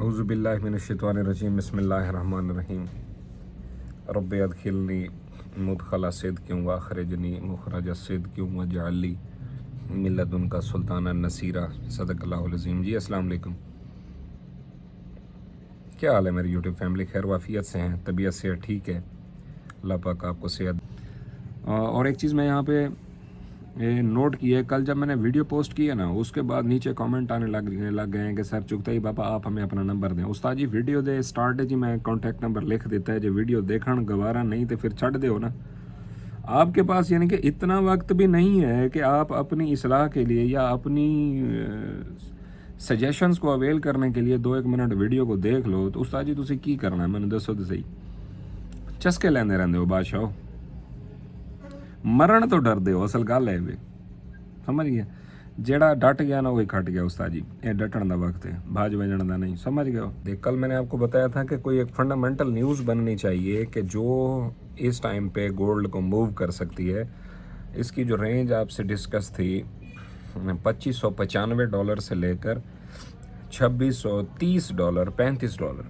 अऊज़ु बिल्लाहि मिनश्शैतानिर्रजीम बिस्मिल्लाहिर्रहमानिर्रहीम रब्बि अदखिलनी मुदखला सिद्क़िन व अख़रिजनी मुख़रज सिद्क़िन वजअल ली मिन लदुनका सुल्तानन नसीरा। सदक़ल्लाहुल अज़ीम। जी अस्सलाम वालेकुम। क्या हाल है मेरी यूट्यूब फैमिली? खैर वाफ़ियत से हैं, तबीयत से ठीक है, अल्लाह पाक आपको सेहत। और एक चीज़ मैं यहाँ पे नोट की है, कल जब मैंने वीडियो पोस्ट की है ना, उसके बाद नीचे कमेंट आने लग गए हैं कि सर चुगता ही बाबा आप हमें अपना नंबर दें। उस्ताद जी वीडियो दे स्टार्ट जी मैं कॉन्टैक्ट नंबर लिख देता है, जो वीडियो देखण गवारा नहीं तो फिर छड़ दो ना। आपके पास यानी कि इतना वक्त भी नहीं है कि आप अपनी इसलाह के लिए या अपनी सजेशंस को अवेल करने के लिए 2-1 मिनट वीडियो को देख लो। तो उस्ताद जी तुसी की करना है मैंने दसो तो सही। चस्के लेंदे रहंदे हो बादशाह, मरण तो डरदे हो, असल गल है वे, समझ गए? जेड़ा डट गया ना वही खट गया उस्ताद जी, ये डटन का वक्त है, भाज बजन का नहीं, समझ गए हो? देख कल मैंने आपको बताया था कि कोई एक फंडामेंटल न्यूज़ बननी चाहिए कि जो इस टाइम पे गोल्ड को मूव कर सकती है। इसकी जो रेंज आपसे डिस्कस थी $2595 से लेकर $2630 $35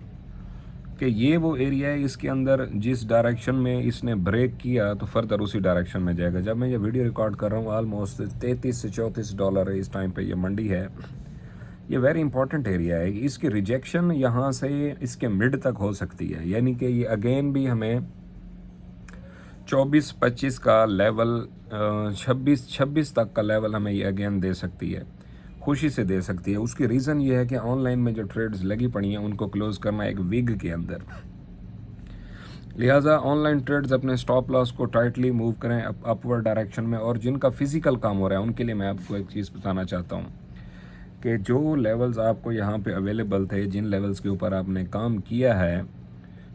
कि ये वो एरिया है, इसके अंदर जिस डायरेक्शन में इसने ब्रेक किया तो फर्दर उसी डायरेक्शन में जाएगा। जब मैं ये वीडियो रिकॉर्ड कर रहा हूँ ऑलमोस्ट $33 से $34 है इस टाइम पे ये मंडी है। ये वेरी इंपॉर्टेंट एरिया है, इसकी रिजेक्शन यहाँ से इसके मिड तक हो सकती है, यानी कि ये अगेन भी हमें 24-25 का लेवल 26 तक का लेवल हमें ये अगेन दे सकती है, खुशी से दे सकती है। उसकी रीज़न ये है कि ऑनलाइन में जो ट्रेड्स लगी पड़ी हैं उनको क्लोज करना एक विग के अंदर, लिहाजा ऑनलाइन ट्रेड्स अपने स्टॉप लॉस को टाइटली मूव करें अपवर्ड डायरेक्शन में। और जिनका फिजिकल काम हो रहा है उनके लिए मैं आपको एक चीज़ बताना चाहता हूँ कि जो लेवल्स आपको यहाँ पे अवेलेबल थे, जिन लेवल्स के ऊपर आपने काम किया है,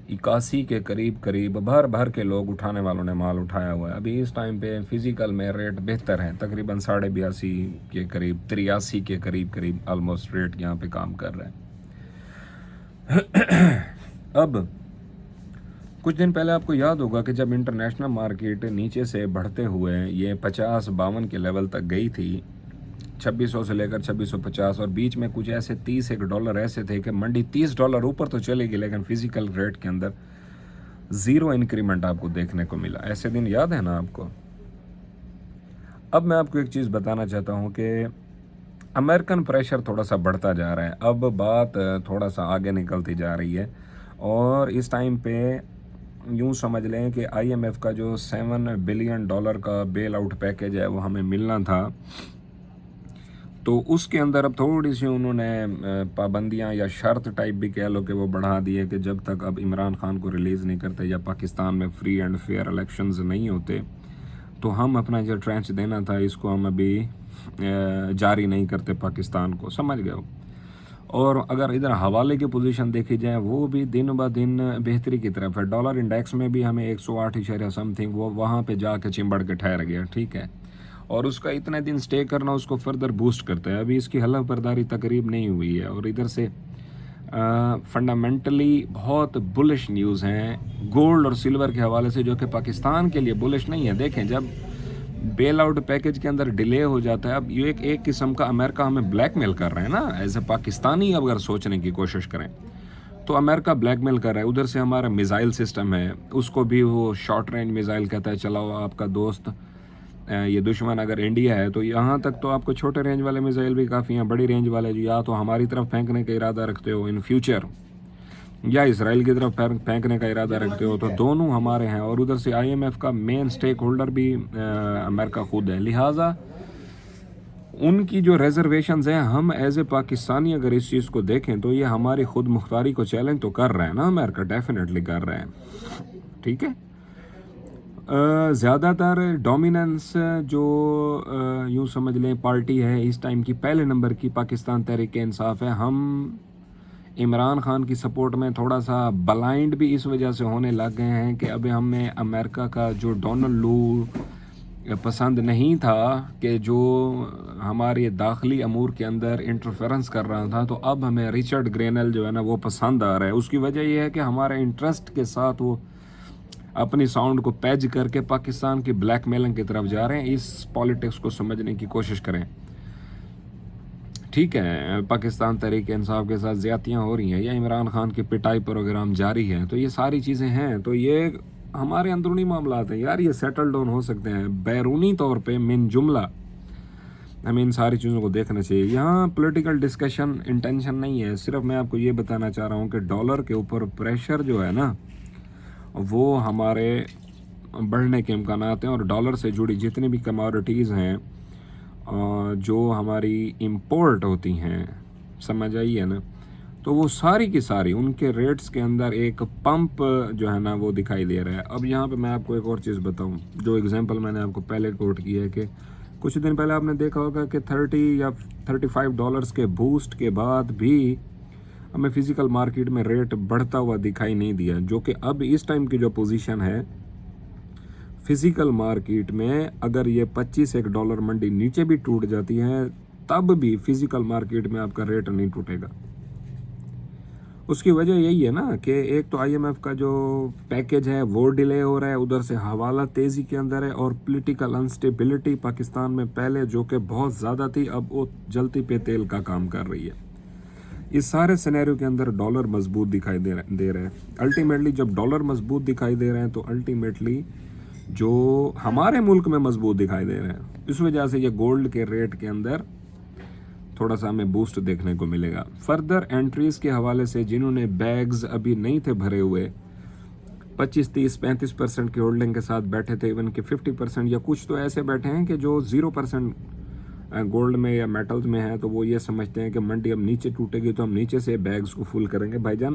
81 के करीब भर के लोग उठाने वालों ने माल उठाया हुआ है। अभी इस टाइम पे फिज़िकल में रेट बेहतर है, तकरीबन 82.5 के करीब, 83 के करीब आलमोस्ट रेट यहाँ पे काम कर रहा है। अब कुछ दिन पहले आपको याद होगा कि जब इंटरनेशनल मार्केट नीचे से बढ़ते हुए ये 50-52 के लेवल तक गई थी, 2600 से लेकर 2650, और बीच में कुछ ऐसे $31 ऐसे थे कि मंडी $30 ऊपर तो चलेगी, लेकिन फिजिकल रेट के अंदर ज़ीरो इंक्रीमेंट आपको देखने को मिला। ऐसे दिन याद है ना आपको? अब मैं आपको एक चीज़ बताना चाहता हूँ कि अमेरिकन प्रेशर थोड़ा सा बढ़ता जा रहा है, अब बात थोड़ा सा आगे निकलती जा रही है। और इस टाइम पे यूँ समझ लें कि IMF का जो $7 बिलियन का बेल आउट पैकेज है वो हमें मिलना था, तो उसके अंदर अब थोड़ी सी उन्होंने पाबंदियां या शर्त टाइप भी कह लो कि वो बढ़ा दी है कि जब तक अब इमरान खान को रिलीज़ नहीं करते या पाकिस्तान में फ्री एंड फेयर इलेक्शंस नहीं होते तो हम अपना जो ट्रेंच देना था इसको हम अभी जारी नहीं करते पाकिस्तान को, समझ गए हो? और अगर इधर हवाले की पोजीशन देखी जाए वो भी दिन ब दिन बेहतरी की तरफ है। डॉलर इंडेक्स में भी हमें 108 समथिंग वो वहाँ पे जाके चिंबड़ के ठहर गया, ठीक है, और उसका इतने दिन स्टे करना उसको फर्दर बूस्ट करता है। अभी इसकी हलफ बर्दारी तकरीब नहीं हुई है और इधर से फंडामेंटली बहुत बुलिश न्यूज़ हैं गोल्ड और सिल्वर के हवाले से, जो कि पाकिस्तान के लिए बुलिश नहीं है। देखें, जब बेल आउट पैकेज के अंदर डिले हो जाता है, अब ये एक किस्म का अमेरिका हमें ब्लैकमेल कर रहे हैं ना, एज ए पाकिस्तानी अगर सोचने की कोशिश करें तो अमेरिका ब्लैकमेल कर रहा है। उधर से हमारा मिज़ाइल सिस्टम है, उसको भी वो शॉर्ट रेंज मिज़ाइल कहता है, चलाओ आपका दोस्त ये दुश्मन अगर इंडिया है तो यहाँ तक तो आपको छोटे रेंज वाले मिसाइल भी काफ़ी हैं, बड़ी रेंज वाले जो या तो हमारी तरफ फेंकने का इरादा रखते हो इन फ्यूचर या इसराइल की तरफ फेंकने का इरादा रखते हो, तो दोनों हमारे हैं। और उधर से IMF का मेन स्टेक होल्डर भी अमेरिका खुद है, लिहाजा उनकी जो रिजर्वेशंस हैं, हम एज ए पाकिस्तानी अगर इस चीज़ को देखें तो ये हमारी खुद मुख्तारी को चैलेंज तो कर रहे हैं ना, अमेरिका डेफिनेटली कर रहे हैं, ठीक है। ज़्यादातर डोमिनेंस जो यूँ समझ लें पार्टी है इस टाइम की, पहले नंबर की पाकिस्तान तहरीक इंसाफ है। हम इमरान खान की सपोर्ट में थोड़ा सा ब्लाइंड भी इस वजह से होने लग गए हैं कि अभी हमें अमेरिका का जो डोनाल्ड लू पसंद नहीं था कि जो हमारे दाखिली अमूर के अंदर इंटरफेरेंस कर रहा था, तो अब हमें रिचर्ड ग्रेनल जो है ना वो पसंद आ रहा है। उसकी वजह यह है कि हमारे इंटरेस्ट के साथ वो अपनी साउंड को पैज करके पाकिस्तान की ब्लैकमेलिंग की तरफ जा रहे हैं। इस पॉलिटिक्स को समझने की कोशिश करें, ٹھیک ہے پاکستان تحریک انصاف کے ساتھ زیادتیاں ہو رہی ہیں یا عمران خان کی پٹائی پروگرام جاری ہے، تو یہ ساری چیزیں ہیں، تو یہ ہمارے اندرونی معاملات ہیں یار، یہ سیٹل ڈاؤن ہو سکتے ہیں بیرونی طور پہ من جملہ ہمیں ان ساری چیزوں کو دیکھنا چاہیے۔ یہاں پولیٹیکل ڈسکشن انٹینشن نہیں ہے، صرف میں آپ کو یہ بتانا چاہ رہا ہوں کہ ڈالر کے اوپر پریشر جو ہے نا وہ ہمارے بڑھنے کے امکانات ہیں، اور ڈالر سے جڑی جتنی بھی کموڈیٹیز ہیں جو ہماری امپورٹ ہوتی ہیں، سمجھ آئی ہے نا، تو وہ ساری کی ساری ان کے ریٹس کے اندر ایک پمپ جو ہے نا وہ دکھائی دے رہا ہے۔ اب یہاں پہ میں آپ کو ایک اور چیز بتاؤں، جو ایگزامپل میں نے آپ کو پہلے کوٹ کی ہے کہ کچھ دن پہلے آپ نے دیکھا ہوگا کہ 30 یا 35 ڈالرز کے بوسٹ کے بعد بھی ہمیں فزیکل مارکیٹ میں ریٹ بڑھتا ہوا دکھائی نہیں دیا، جو کہ اب اس ٹائم کی جو پوزیشن ہے فزیکل مارکیٹ میں، اگر یہ 25 ڈالر منڈی نیچے بھی ٹوٹ جاتی ہے تب بھی فزیکل مارکیٹ میں آپ کا ریٹ نہیں ٹوٹے گا۔ اس کی وجہ یہی ہے نا کہ ایک تو IMF کا جو پیکج ہے وہ ڈیلے ہو رہا ہے، ادھر سے حوالہ تیزی کے اندر ہے، اور پولیٹیکل انسٹیبلٹی پاکستان میں پہلے جو کہ بہت زیادہ تھی اب وہ جلتی پہ تیل کا کام کر رہی ہے۔ اس سارے سینیریو کے اندر ڈالر مضبوط دکھائی دے رہے ہیں۔ الٹیمیٹلی جب ڈالر مضبوط دکھائی دے رہے ہیں تو الٹیمیٹلی جو ہمارے ملک میں مضبوط دکھائی دے رہے ہیں، اس وجہ سے یہ گولڈ کے ریٹ کے اندر تھوڑا سا ہمیں بوسٹ دیکھنے کو ملے گا۔ فردر انٹریز کے حوالے سے جنہوں نے بیگز ابھی نہیں تھے بھرے ہوئے، 25, 30, 35% کی ہولڈنگ کے ساتھ بیٹھے تھے، ایون کہ 50% یا کچھ تو ایسے بیٹھے ہیں کہ جو 0% گولڈ میں یا میٹلز میں ہیں، تو وہ یہ سمجھتے ہیں کہ منڈی اب نیچے ٹوٹے گی تو ہم نیچے سے بیگز کو فل کریں گے۔ بھائی جان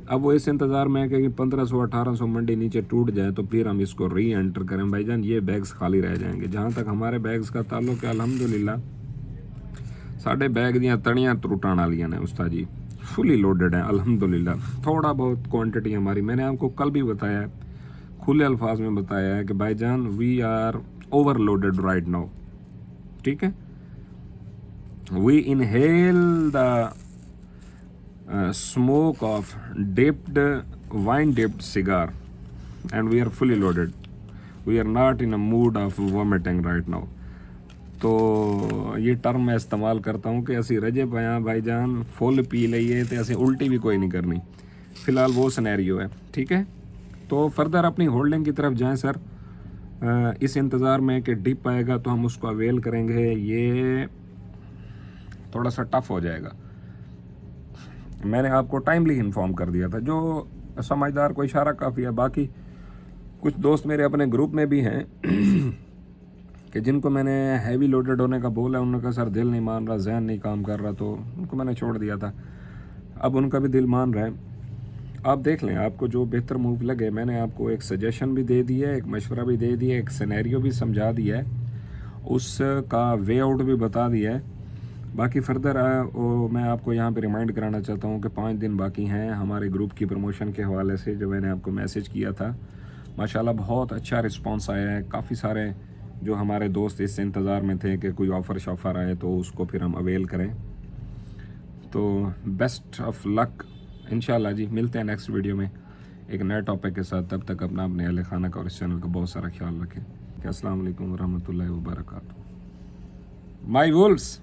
اب وہ اس انتظار میں ہے کہ 1500 1800 منڈی نیچے ٹوٹ جائے تو پھر ہم اس کو ری انٹر کریں۔ بھائی جان یہ بیگز خالی رہ جائیں گے۔ جہاں تک ہمارے بیگز کا تعلق ہے، الحمدللہ ساڑھے بیگ دیاں تڑیاں ٹوٹان والیاں نے استاد جی، فلی لوڈڈ ہیں الحمدللہ۔ تھوڑا بہت کوانٹٹی ہماری، میں نے آپ کو کل بھی بتایا ہے، کھلے الفاظ میں بتایا ہے کہ بھائی جان we are overloaded right now, ٹھیک ہے۔ We inhale the smoke of wine dipped cigar and we are fully loaded. We are not in a mood of vomiting right now. تو یہ ٹرم میں استعمال کرتا ہوں کہ اسی رجے پیاں بھائی جان فل پی لئیے تو ایسے الٹی بھی کوئی نہیں کرنی، فی الحال وہ سینیریو ہے، ٹھیک ہے۔ تو فردر اپنی ہولڈنگ کی طرف جائیں سر، اس انتظار میں کہ ڈپ آئے گا تو ہم اس کو اویل کریں گے۔ یہ تھوڑا سا ٹف ہو جائے گا، میں نے آپ کو ٹائملی انفارم کر دیا تھا، جو سمجھدار کو اشارہ کافی ہے۔ باقی کچھ دوست میرے اپنے گروپ میں بھی ہیں کہ جن کو میں نے ہیوی لوڈڈ ہونے کا بولا، انہوں نے کہا سر دل نہیں مان رہا، ذہن نہیں کام کر رہا، تو ان کو میں نے چھوڑ دیا تھا۔ اب ان کا بھی دل مان رہا ہے، آپ دیکھ لیں آپ کو جو بہتر موو لگے۔ میں نے آپ کو ایک سجیشن بھی دے دی ہے، ایک مشورہ بھی دے دیا، ایک سینیریو بھی سمجھا دیا ہے، اس کا وے آؤٹ بھی بتا دیا ہے۔ باقی فردر میں آپ کو یہاں پہ ریمائنڈ کرانا چاہتا ہوں کہ 5 دن باقی ہیں ہمارے گروپ کی پروموشن کے حوالے سے، جو میں نے آپ کو میسیج کیا تھا۔ ماشاءاللہ بہت اچھا رسپانس آیا ہے، کافی سارے جو ہمارے دوست اس انتظار میں تھے کہ کوئی آفر شافر آئے تو اس کو پھر ہم اویل کریں۔ تو بیسٹ آف لک انشاءاللہ جی، ملتے ہیں نیکسٹ ویڈیو میں ایک نئے ٹاپک کے ساتھ۔ تب تک اپنا اپنے اہل خانہ کا اور اس چینل کا بہت سارا خیال رکھیں۔ السلام علیکم ورحمۃ اللہ وبرکاتہ۔ مائی وولفز۔